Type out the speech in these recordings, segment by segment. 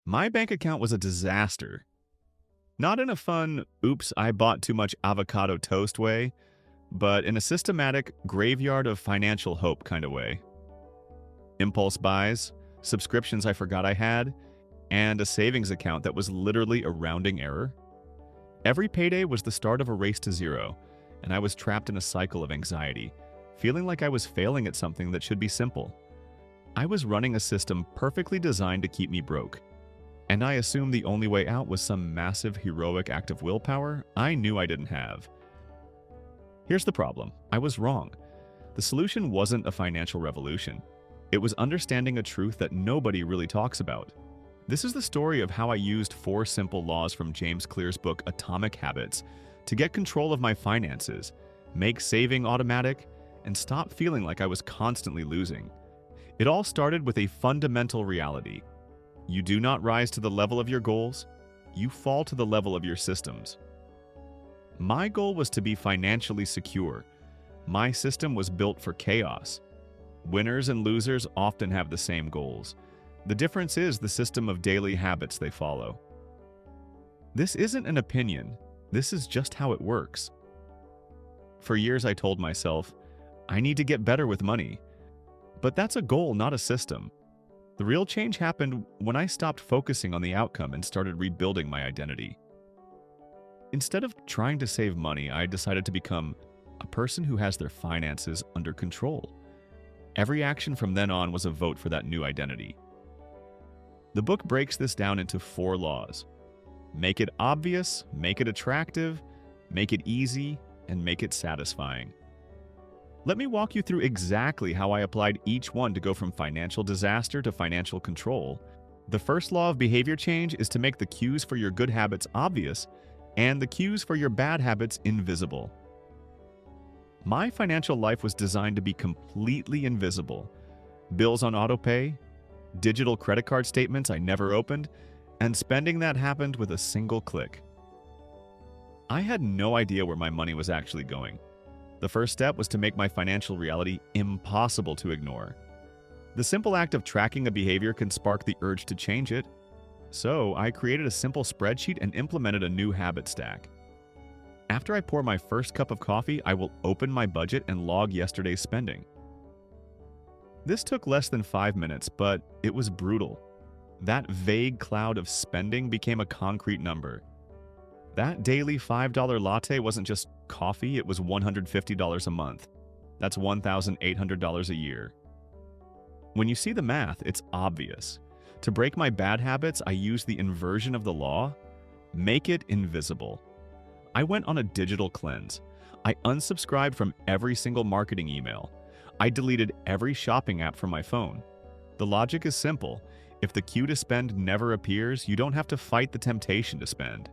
My bank account was a disaster. Not in a fun, oops, I bought too much avocado toast way, but in a systematic graveyard of financial hope kind of way. Impulse buys, subscriptions I forgot I had, and a savings account that was literally a rounding error. Every payday was the start of a race to zero, and I was trapped in a cycle of anxiety, feeling like I was failing at something that should be simple. I was running a system perfectly designed to keep me broke, and I assumed the only way out was some massive heroic act of willpower I knew I didn't have. Here's the problem. I was wrong. The solution wasn't a financial revolution. It was understanding a truth that nobody really talks about. This is the story of how I used 4 simple laws from James Clear's book Atomic Habits to get control of my finances, make saving automatic, and stop feeling like I was constantly losing. It all started with a fundamental reality. You do not rise to the level of your goals, you fall to the level of your systems. My goal was to be financially secure. My system was built for chaos. Winners and losers often have the same goals. The difference is the system of daily habits they follow. This isn't an opinion. This is just how it works. For years I told myself, I need to get better with money. But that's a goal, not a system. The real change happened when I stopped focusing on the outcome and started rebuilding my identity. Instead of trying to save money, I decided to become a person who has their finances under control. Every action from then on was a vote for that new identity. The book breaks this down into 4 laws. Make it obvious, make it attractive, make it easy, and make it satisfying. Let me walk you through exactly how I applied each one to go from financial disaster to financial control. The first law of behavior change is to make the cues for your good habits obvious and the cues for your bad habits invisible. My financial life was designed to be completely invisible. Bills on autopay, digital credit card statements I never opened, and spending that happened with a single click. I had no idea where my money was actually going. The first step was to make my financial reality impossible to ignore. The simple act of tracking a behavior can spark the urge to change it. So I created a simple spreadsheet and implemented a new habit stack. After I pour my first cup of coffee, I will open my budget and log yesterday's spending. This took less than 5 minutes, but it was brutal. That vague cloud of spending became a concrete number. That daily $5 latte wasn't just coffee, it was $150 a month. That's $1,800 a year. When you see the math, it's obvious. To break my bad habits, I used the inversion of the law. Make it invisible. I went on a digital cleanse. I unsubscribed from every single marketing email. I deleted every shopping app from my phone. The logic is simple. If the cue to spend never appears, you don't have to fight the temptation to spend.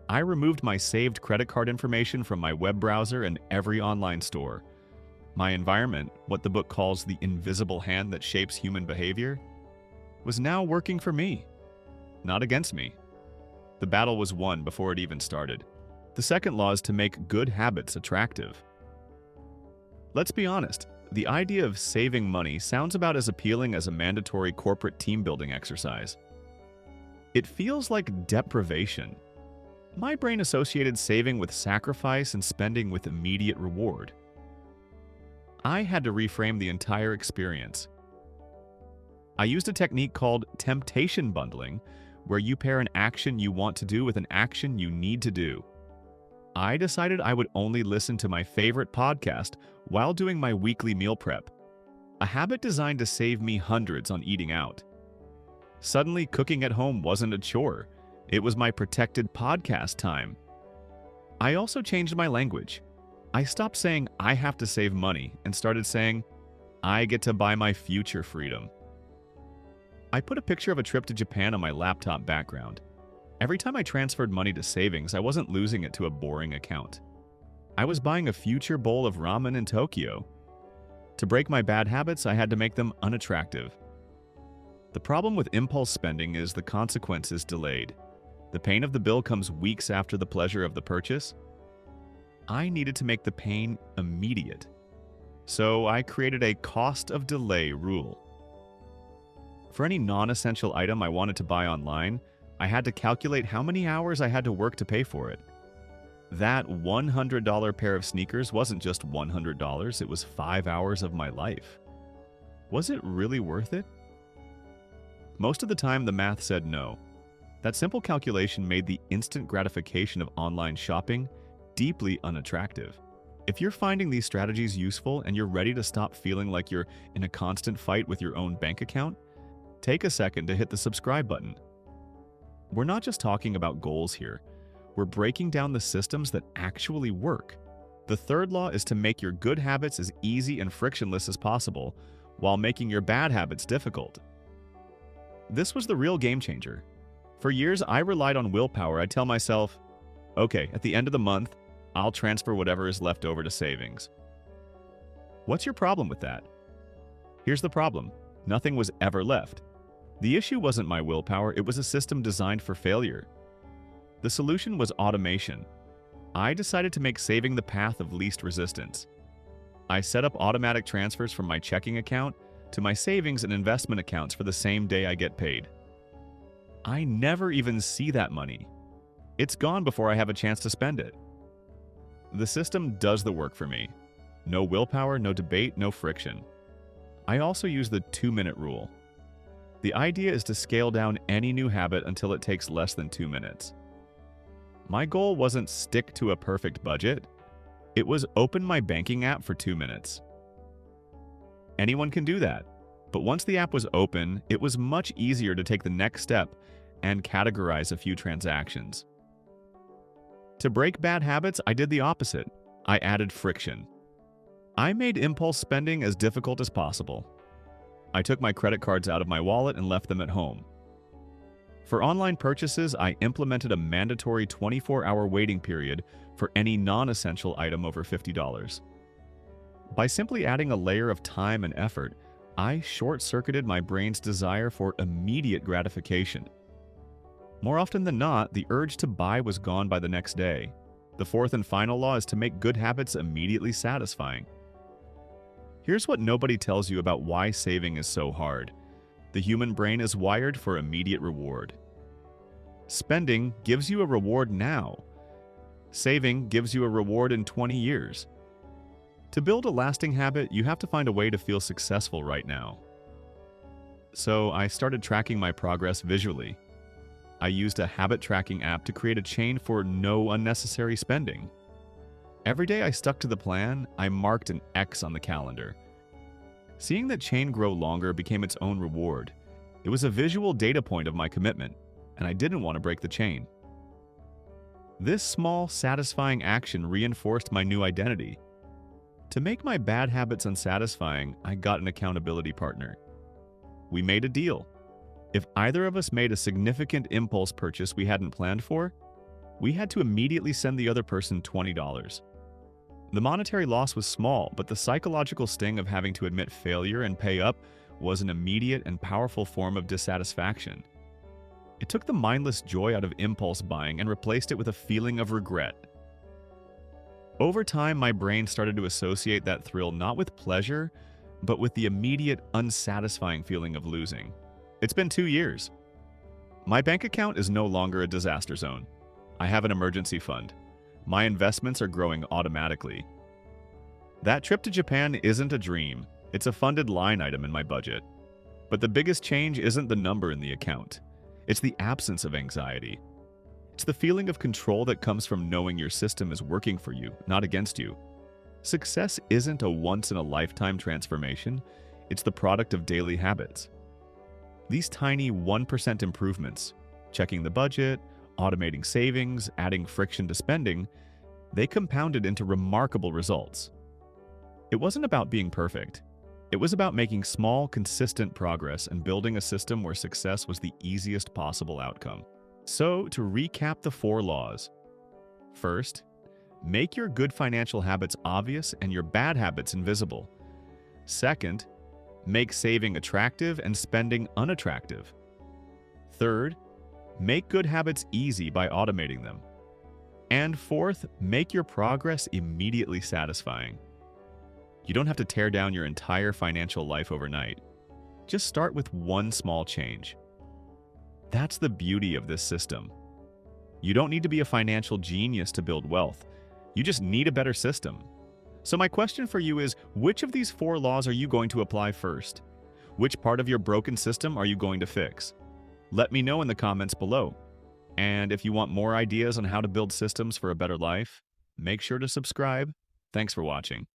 I removed my saved credit card information from my web browser and every online store. My environment, what the book calls the invisible hand that shapes human behavior, was now working for me, not against me. The battle was won before it even started. The second law is to make good habits attractive. Let's be honest, the idea of saving money sounds about as appealing as a mandatory corporate team-building exercise. It feels like deprivation. My brain associated saving with sacrifice and spending with immediate reward. I had to reframe the entire experience. I used a technique called temptation bundling, where you pair an action you want to do with an action you need to do. I decided I would only listen to my favorite podcast while doing my weekly meal prep, a habit designed to save me hundreds on eating out. Suddenly, cooking at home wasn't a chore. It was my protected podcast time. I also changed my language. I stopped saying I have to save money and started saying I get to buy my future freedom. I put a picture of a trip to Japan on my laptop background. Every time I transferred money to savings, I wasn't losing it to a boring account. I was buying a future bowl of ramen in Tokyo. To break my bad habits, I had to make them unattractive. The problem with impulse spending is the consequence is delayed. The pain of the bill comes weeks after the pleasure of the purchase. I needed to make the pain immediate. So I created a cost of delay rule. For any non-essential item I wanted to buy online, I had to calculate how many hours I had to work to pay for it. That $100 pair of sneakers wasn't just $100, it was 5 hours of my life. Was it really worth it? Most of the time, the math said no. That simple calculation made the instant gratification of online shopping deeply unattractive. If you're finding these strategies useful and you're ready to stop feeling like you're in a constant fight with your own bank account, take a second to hit the subscribe button. We're not just talking about goals here. We're breaking down the systems that actually work. The third law is to make your good habits as easy and frictionless as possible, while making your bad habits difficult. This was the real game changer. For years, I relied on willpower. I'd tell myself, okay, at the end of the month, I'll transfer whatever is left over to savings. What's your problem with that? Here's the problem. Nothing was ever left. The issue wasn't my willpower, it was a system designed for failure. The solution was automation. I decided to make saving the path of least resistance. I set up automatic transfers from my checking account to my savings and investment accounts for the same day I get paid. I never even see that money. It's gone before I have a chance to spend it. The system does the work for me. No willpower, no debate, no friction. I also use the 2-minute rule. The idea is to scale down any new habit until it takes less than 2 minutes. My goal wasn't stick to a perfect budget. It was open my banking app for 2 minutes. Anyone can do that. But once the app was open, it was much easier to take the next step and categorize a few transactions. To break bad habits, I did the opposite. I added friction. I made impulse spending as difficult as possible. I took my credit cards out of my wallet and left them at home. For online purchases, I implemented a mandatory 24-hour waiting period for any non-essential item over $50. By simply adding a layer of time and effort, I short-circuited my brain's desire for immediate gratification. More often than not, the urge to buy was gone by the next day. The fourth and final law is to make good habits immediately satisfying. Here's what nobody tells you about why saving is so hard. The human brain is wired for immediate reward. Spending gives you a reward now. Saving gives you a reward in 20 years. To build a lasting habit, you have to find a way to feel successful right now. So I started tracking my progress visually. I used a habit tracking app to create a chain for no unnecessary spending. Every day I stuck to the plan, I marked an X on the calendar. Seeing that chain grow longer became its own reward. It was a visual data point of my commitment, and I didn't want to break the chain. This small, satisfying action reinforced my new identity. To make my bad habits unsatisfying, I got an accountability partner. We made a deal. If either of us made a significant impulse purchase we hadn't planned for, we had to immediately send the other person $20. The monetary loss was small, but the psychological sting of having to admit failure and pay up was an immediate and powerful form of dissatisfaction. It took the mindless joy out of impulse buying and replaced it with a feeling of regret. Over time, my brain started to associate that thrill not with pleasure, but with the immediate, unsatisfying feeling of losing. It's been 2 years. My bank account is no longer a disaster zone. I have an emergency fund. My investments are growing automatically. That trip to Japan isn't a dream. It's a funded line item in my budget. But the biggest change isn't the number in the account. It's the absence of anxiety. It's the feeling of control that comes from knowing your system is working for you, not against you. Success isn't a once-in-a-lifetime transformation. It's the product of daily habits. These tiny 1% improvements, checking the budget, automating savings, adding friction to spending, they compounded into remarkable results. It wasn't about being perfect. It was about making small, consistent progress and building a system where success was the easiest possible outcome. So, to recap the 4 laws. First, make your good financial habits obvious and your bad habits invisible. Second, make saving attractive and spending unattractive. Third, make good habits easy by automating them. And fourth, make your progress immediately satisfying. You don't have to tear down your entire financial life overnight. Just start with one small change. That's the beauty of this system. You don't need to be a financial genius to build wealth. You just need a better system. So my question for you is, which of these 4 laws are you going to apply first? Which part of your broken system are you going to fix? Let me know in the comments below. And if you want more ideas on how to build systems for a better life, make sure to subscribe. Thanks for watching.